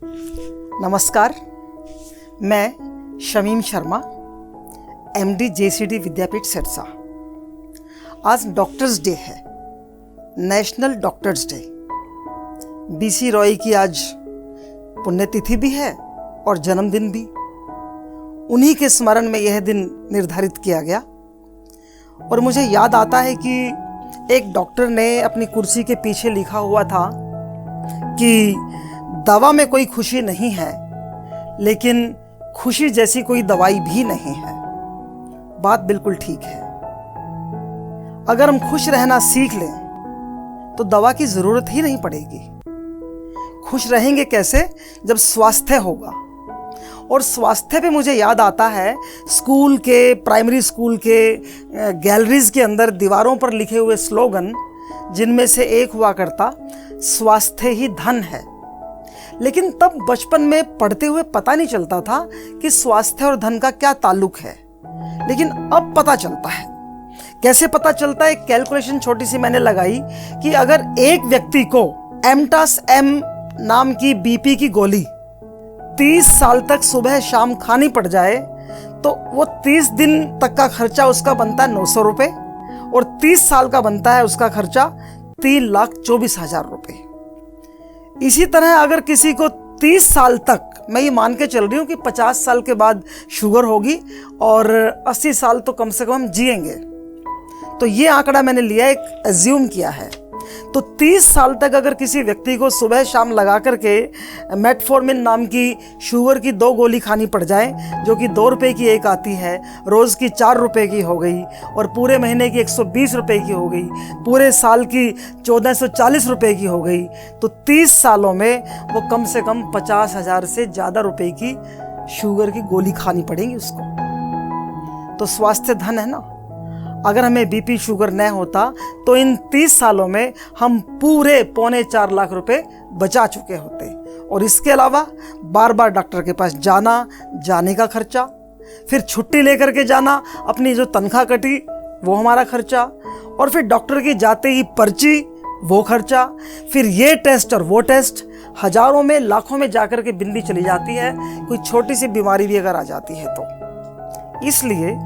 नमस्कार, मैं शमीम शर्मा, एमडी जेसीडी विद्यापीठ सिरसा। आज डॉक्टर्स डे है, national doctors day. BC Roy की आज पुण्यतिथि भी है और जन्मदिन भी। उन्हीं के स्मरण में यह दिन निर्धारित किया गया। और मुझे याद आता है कि एक डॉक्टर ने अपनी कुर्सी के पीछे लिखा हुआ था कि दवा में कोई खुशी नहीं है, लेकिन खुशी जैसी कोई दवाई भी नहीं है। बात बिल्कुल ठीक है। अगर हम खुश रहना सीख लें तो दवा की जरूरत ही नहीं पड़ेगी। खुश रहेंगे कैसे? जब स्वास्थ्य होगा। और स्वास्थ्य पे मुझे याद आता है स्कूल के, प्राइमरी स्कूल के गैलरीज के अंदर दीवारों पर लिखे हुए स्लोगन, जिनमें से एक हुआ करता, स्वास्थ्य ही धन है। लेकिन तब बचपन में पढ़ते हुए पता नहीं चलता था कि स्वास्थ्य और धन का क्या ताल्लुक है। लेकिन अब पता चलता है। कैसे पता चलता है? एक कैलकुलेशन छोटी सी मैंने लगाई कि अगर एक व्यक्ति को एमटास एम नाम की बीपी की गोली 30 साल तक सुबह शाम खानी पड़ जाए तो वो 30 दिन तक का खर्चा उसका बनता है 900 रुपये और 30 साल का बनता है उसका खर्चा 3,24,000 रुपये। इसी तरह अगर किसी को 30 साल तक, मैं ये मान के चल रही हूँ कि 50 साल के बाद शुगर होगी और 80 साल तो कम से कम हम जिएंगे, तो ये आंकड़ा मैंने लिया, एक एज्यूम किया है। तो 30 साल तक अगर किसी व्यक्ति को सुबह शाम लगा करके मेटफॉर्मिन नाम की शुगर की 2 गोली खानी पड़ जाए, जो कि 2 रुपये की एक आती है, रोज़ की 4 रुपये की हो गई और पूरे महीने की 120 रुपये की हो गई, पूरे साल की 1440 रुपये की हो गई, तो 30 सालों में वो कम से कम 50,000 से ज़्यादा रुपये की शुगर की गोली खानी पड़ेगी उसको। तो स्वास्थ्य धन है ना। अगर हमें बीपी शुगर न होता तो इन 30 सालों में हम पूरे 3.25 लाख रुपए बचा चुके होते। और इसके अलावा बार बार डॉक्टर के पास जाना, जाने का खर्चा, फिर छुट्टी लेकर के जाना, अपनी जो तनख्वाह कटी वो हमारा खर्चा, और फिर डॉक्टर की जाते ही पर्ची, वो खर्चा, फिर ये टेस्ट और वो टेस्ट, हजारों में लाखों में जाकर के बिंदी चली जाती है कोई छोटी सी बीमारी भी अगर आ जाती है तो। इसलिए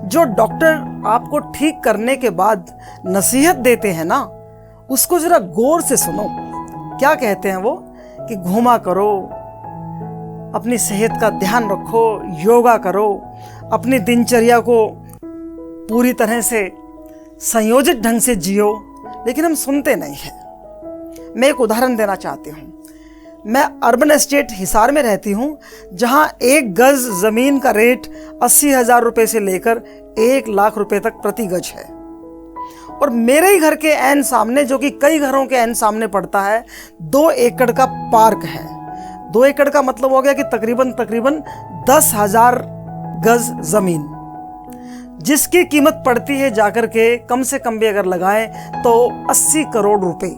जो डॉक्टर आपको ठीक करने के बाद नसीहत देते हैं ना, उसको जरा गौर से सुनो। क्या कहते हैं वो? कि घूमा करो, अपनी सेहत का ध्यान रखो, योगा करो, अपनी दिनचर्या को पूरी तरह से संयोजित ढंग से जियो। लेकिन हम सुनते नहीं हैं। मैं एक उदाहरण देना चाहती हूँ। मैं अर्बन एस्टेट हिसार में रहती हूँ, जहाँ 1 गज ज़मीन का रेट 80,000 रुपये से लेकर 1 लाख रुपए तक प्रति गज है। और मेरे ही घर के ऐन सामने, जो कि कई घरों के ऐन सामने पड़ता है, 2 एकड़ का पार्क है। 2 एकड़ का मतलब हो गया कि तकरीबन 10,000 गज ज़मीन, जिसकी कीमत पड़ती है जाकर के कम से कम भी अगर लगाएं तो 80 करोड़ रुपए।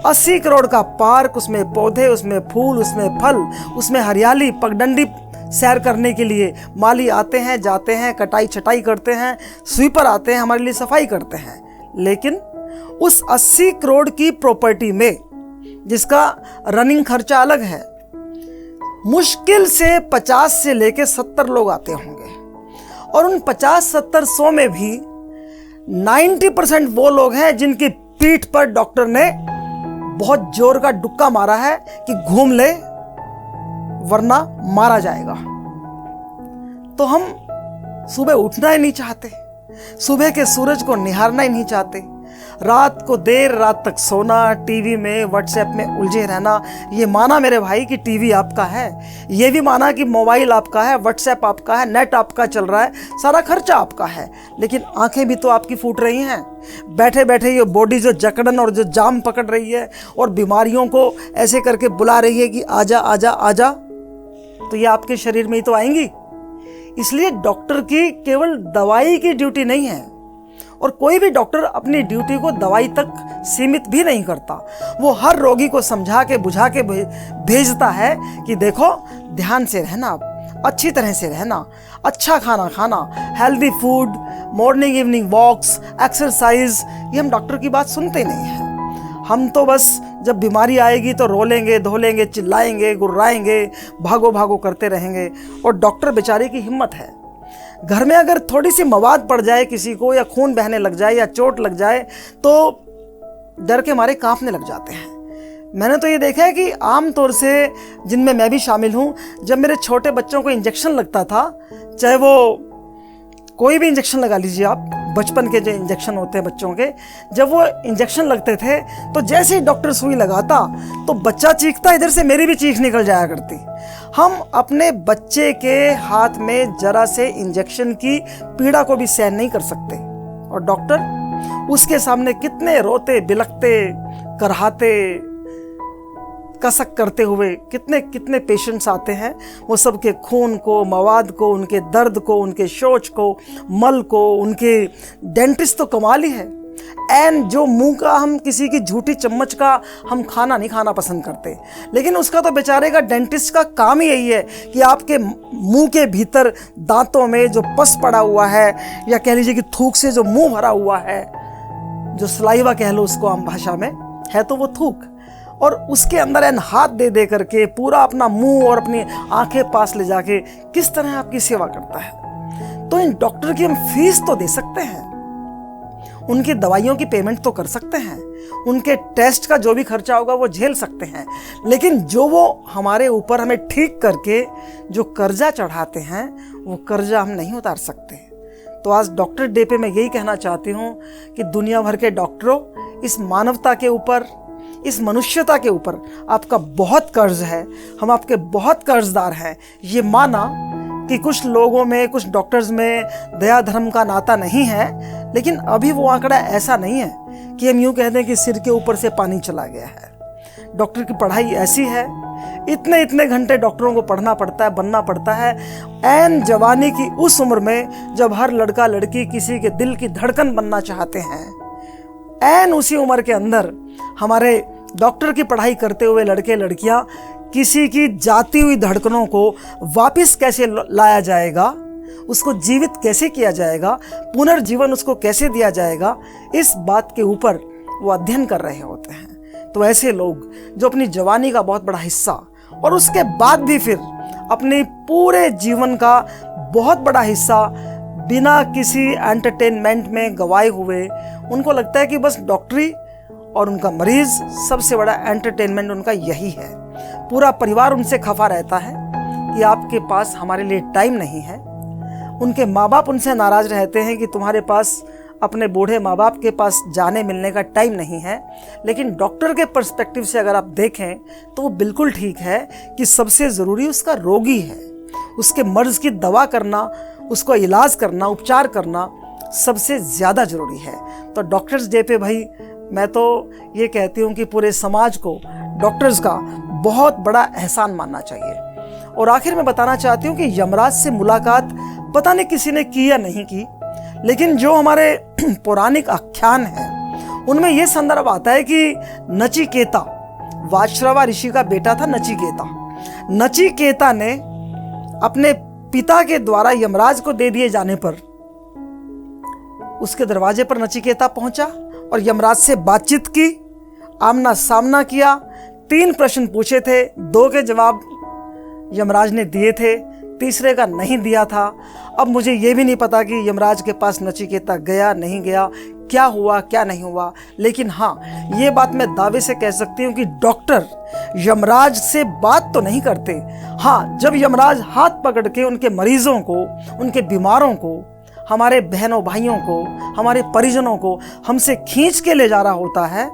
80 करोड़ का पार्क, उसमें पौधे, उसमें फूल, उसमें फल, उसमें हरियाली, पगडंडी सैर करने के लिए माली आते हैं, जाते हैं, कटाई छटाई करते हैं, स्वीपर आते हैं, हमारे लिए सफाई करते हैं। लेकिन उस 80 करोड़ की प्रॉपर्टी में, जिसका रनिंग खर्चा अलग है, मुश्किल से 50 से लेके 70 लोग आते होंगे। और उन 50, 70, 100 में भी 90% वो लोग हैं जिनकी पीठ पर डॉक्टर ने बहुत जोर का डुक्का मारा है कि घूम ले वरना मारा जाएगा। तो हम सुबह उठना ही नहीं चाहते, सुबह के सूरज को निहारना ही नहीं चाहते, रात को देर रात तक सोना, टीवी में, व्हाट्सएप में उलझे रहना। ये माना मेरे भाई कि टीवी आपका है, ये भी माना कि मोबाइल आपका है, व्हाट्सएप आपका है, नेट आपका चल रहा है, सारा खर्चा आपका है, लेकिन आंखें भी तो आपकी फूट रही हैं। बैठे बैठे ये बॉडी जो जकड़न और जो जाम पकड़ रही है और बीमारियों को ऐसे करके बुला रही है कि आजा आजा आजा, तो ये आपके शरीर में ही तो आएंगी। इसलिए डॉक्टर की केवल दवाई की ड्यूटी नहीं है, और कोई भी डॉक्टर अपनी ड्यूटी को दवाई तक सीमित भी नहीं करता। वो हर रोगी को समझा के बुझा के भेजता है कि देखो, ध्यान से रहना, अच्छी तरह से रहना, अच्छा खाना खाना, हेल्दी फूड, मॉर्निंग इवनिंग वॉक्स, एक्सरसाइज। ये हम डॉक्टर की बात सुनते नहीं हैं। हम तो बस जब बीमारी आएगी तो रोलेंगे, धोलेंगे, चिल्लाएंगे, गुर्राएंगे, भागो भागो करते रहेंगे। और डॉक्टर बेचारे की हिम्मत है, घर में अगर थोड़ी सी मवाद पड़ जाए किसी को, या खून बहने लग जाए, या चोट लग जाए, तो डर के मारे कांपने लग जाते हैं। मैंने तो ये देखा है कि आम तौर से, जिनमें मैं भी शामिल हूँ, जब मेरे छोटे बच्चों को इंजेक्शन लगता था, चाहे वो कोई भी इंजेक्शन लगा लीजिए आप, बचपन के जो इंजेक्शन होते हैं बच्चों के, जब वो इंजेक्शन लगते थे तो जैसे ही डॉक्टर सुई लगाता तो बच्चा चीखता, इधर से मेरी भी चीख निकल जाया करती। हम अपने बच्चे के हाथ में जरा से इंजेक्शन की पीड़ा को भी सहन नहीं कर सकते, और डॉक्टर उसके सामने कितने रोते बिलखते, करहाते, कसक करते हुए कितने कितने पेशेंट्स आते हैं। वो सबके खून को, मवाद को, उनके दर्द को, उनके शौच को, मल को, उनके डेंटिस्ट तो कमाल ही है। एंड जो मुंह का, हम किसी की झूठी चम्मच का हम खाना नहीं खाना पसंद करते, लेकिन उसका तो बेचारे का, डेंटिस्ट का काम ही यही है कि आपके मुंह के भीतर दांतों में जो पस पड़ा हुआ है, या कह लीजिए कि थूक से जो मुंह भरा हुआ है, जो सलाइवा कह लो उसको आम भाषा में, है तो वो थूक, और उसके अंदर एन हाथ दे दे करके पूरा अपना मुंह और अपनी आंखें पास ले जाके किस तरह आपकी सेवा करता है। तो इन डॉक्टर की हम फीस तो दे सकते हैं, उनकी दवाइयों की पेमेंट तो कर सकते हैं, उनके टेस्ट का जो भी खर्चा होगा वो झेल सकते हैं, लेकिन जो वो हमारे ऊपर हमें ठीक करके जो कर्जा चढ़ाते हैं, वो कर्जा हम नहीं उतार सकते। तो आज डॉक्टर डे पे मैं यही कहना चाहती हूँ कि दुनिया भर के डॉक्टरों, इस मानवता के ऊपर, इस मनुष्यता के ऊपर आपका बहुत कर्ज है, हम आपके बहुत कर्जदार हैं। ये माना कि कुछ लोगों में, कुछ डॉक्टर्स में दया धर्म का नाता नहीं है, लेकिन अभी वो आंकड़ा ऐसा नहीं है कि हम यूँ कह दें कि सिर के ऊपर से पानी चला गया है। डॉक्टर की पढ़ाई ऐसी है, इतने इतने घंटे डॉक्टरों को पढ़ना पड़ता है, बनना पड़ता है। एन जवानी की उस उम्र में जब हर लड़का लड़की किसी के दिल की धड़कन बनना चाहते हैं, एन उसी उम्र के अंदर हमारे डॉक्टर की पढ़ाई करते हुए लड़के लड़कियां किसी की जाती हुई धड़कनों को वापस कैसे लाया जाएगा, उसको जीवित कैसे किया जाएगा, पुनर्जीवन उसको कैसे दिया जाएगा, इस बात के ऊपर वो अध्ययन कर रहे होते हैं। तो ऐसे लोग जो अपनी जवानी का बहुत बड़ा हिस्सा, और उसके बाद भी फिर अपने पूरे जीवन का बहुत बड़ा हिस्सा बिना किसी एंटरटेनमेंट में गवाए हुए, उनको लगता है कि बस डॉक्टरी और उनका मरीज सबसे बड़ा एंटरटेनमेंट उनका यही है। पूरा परिवार उनसे खफा रहता है कि आपके पास हमारे लिए टाइम नहीं है। उनके माँ बाप उनसे नाराज रहते हैं कि तुम्हारे पास, अपने बूढ़े माँ बाप के पास जाने मिलने का टाइम नहीं है। लेकिन डॉक्टर के पर्सपेक्टिव से अगर आप देखें तो वो बिल्कुल ठीक है कि सबसे ज़रूरी उसका रोगी है, उसके मर्ज की दवा करना, उसको इलाज करना, उपचार करना सबसे ज़्यादा ज़रूरी है। तो डॉक्टर्स डे पे भाई मैं तो ये कहती हूँ कि पूरे समाज को डॉक्टर्स का बहुत बड़ा एहसान मानना चाहिए। और आखिर में बताना चाहती हूँ कि यमराज से मुलाकात पता नहीं किसी ने की या नहीं की, लेकिन जो हमारे पौराणिक आख्यान हैं उनमें यह संदर्भ आता है कि नचिकेता, वाजश्रवा ऋषि का बेटा था नचिकेता। नचिकेता ने अपने पिता के द्वारा यमराज को दे दिए जाने पर उसके दरवाजे पर नचिकेता पहुंचा और यमराज से बातचीत की, आमना सामना किया। 3 प्रश्न पूछे थे, 2 के जवाब यमराज ने दिए थे, तीसरे का नहीं दिया था। अब मुझे ये भी नहीं पता कि यमराज के पास नचिकेता गया नहीं गया, क्या हुआ क्या नहीं हुआ, लेकिन हाँ ये बात मैं दावे से कह सकती हूँ कि डॉक्टर यमराज से बात तो नहीं करते। हाँ, जब यमराज हाथ पकड़ के उनके मरीजों को, उनके बीमारों को, हमारे बहनों भाइयों को, हमारे परिजनों को हमसे खींच के ले जा रहा होता है,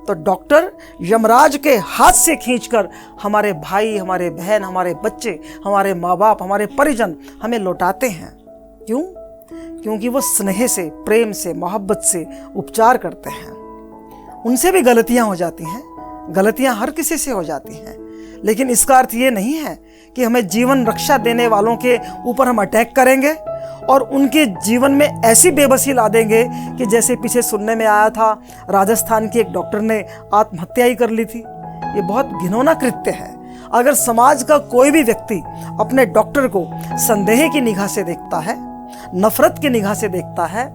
तो डॉक्टर यमराज के हाथ से खींचकर हमारे भाई, हमारे बहन, हमारे बच्चे, हमारे माँ बाप, हमारे परिजन हमें लौटाते हैं। क्यों? क्योंकि वो स्नेह से, प्रेम से, मोहब्बत से उपचार करते हैं। उनसे भी गलतियां हो जाती हैं, गलतियां हर किसी से हो जाती हैं, लेकिन इसका अर्थ ये नहीं है कि हमें जीवन रक्षा देने वालों के ऊपर हम अटैक करेंगे और उनके जीवन में ऐसी बेबसी ला देंगे कि जैसे पीछे सुनने में आया था, राजस्थान की एक डॉक्टर ने आत्महत्या ही कर ली थी। ये बहुत घिनौना कृत्य है। अगर समाज का कोई भी व्यक्ति अपने डॉक्टर को संदेह की निगाह से देखता है, नफरत की निगाह से देखता है,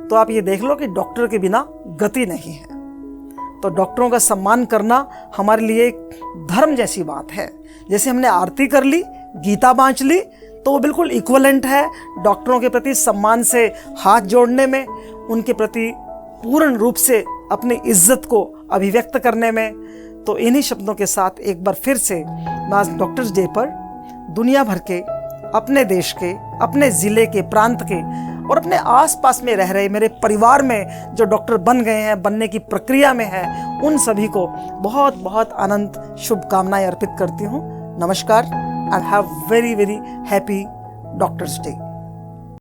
तो आप ये देख लो कि डॉक्टर के बिना गति नहीं है। तो डॉक्टरों का सम्मान करना हमारे लिए एक धर्म जैसी बात है। जैसे हमने आरती कर ली, गीता बाँच ली, तो वो बिल्कुल इक्वलेंट है डॉक्टरों के प्रति सम्मान से हाथ जोड़ने में, उनके प्रति पूर्ण रूप से अपनी इज्जत को अभिव्यक्त करने में। तो इन्हीं शब्दों के साथ एक बार फिर से मैं आज डॉक्टर्स डे पर दुनिया भर के, अपने देश के, अपने ज़िले के, प्रांत के और अपने आसपास में रह रहे मेरे परिवार में जो डॉक्टर बन गए हैं, बनने की प्रक्रिया में है, उन सभी को बहुत बहुत अनंत शुभकामनाएं अर्पित करती हूँ। नमस्कार and have very very happy doctors day.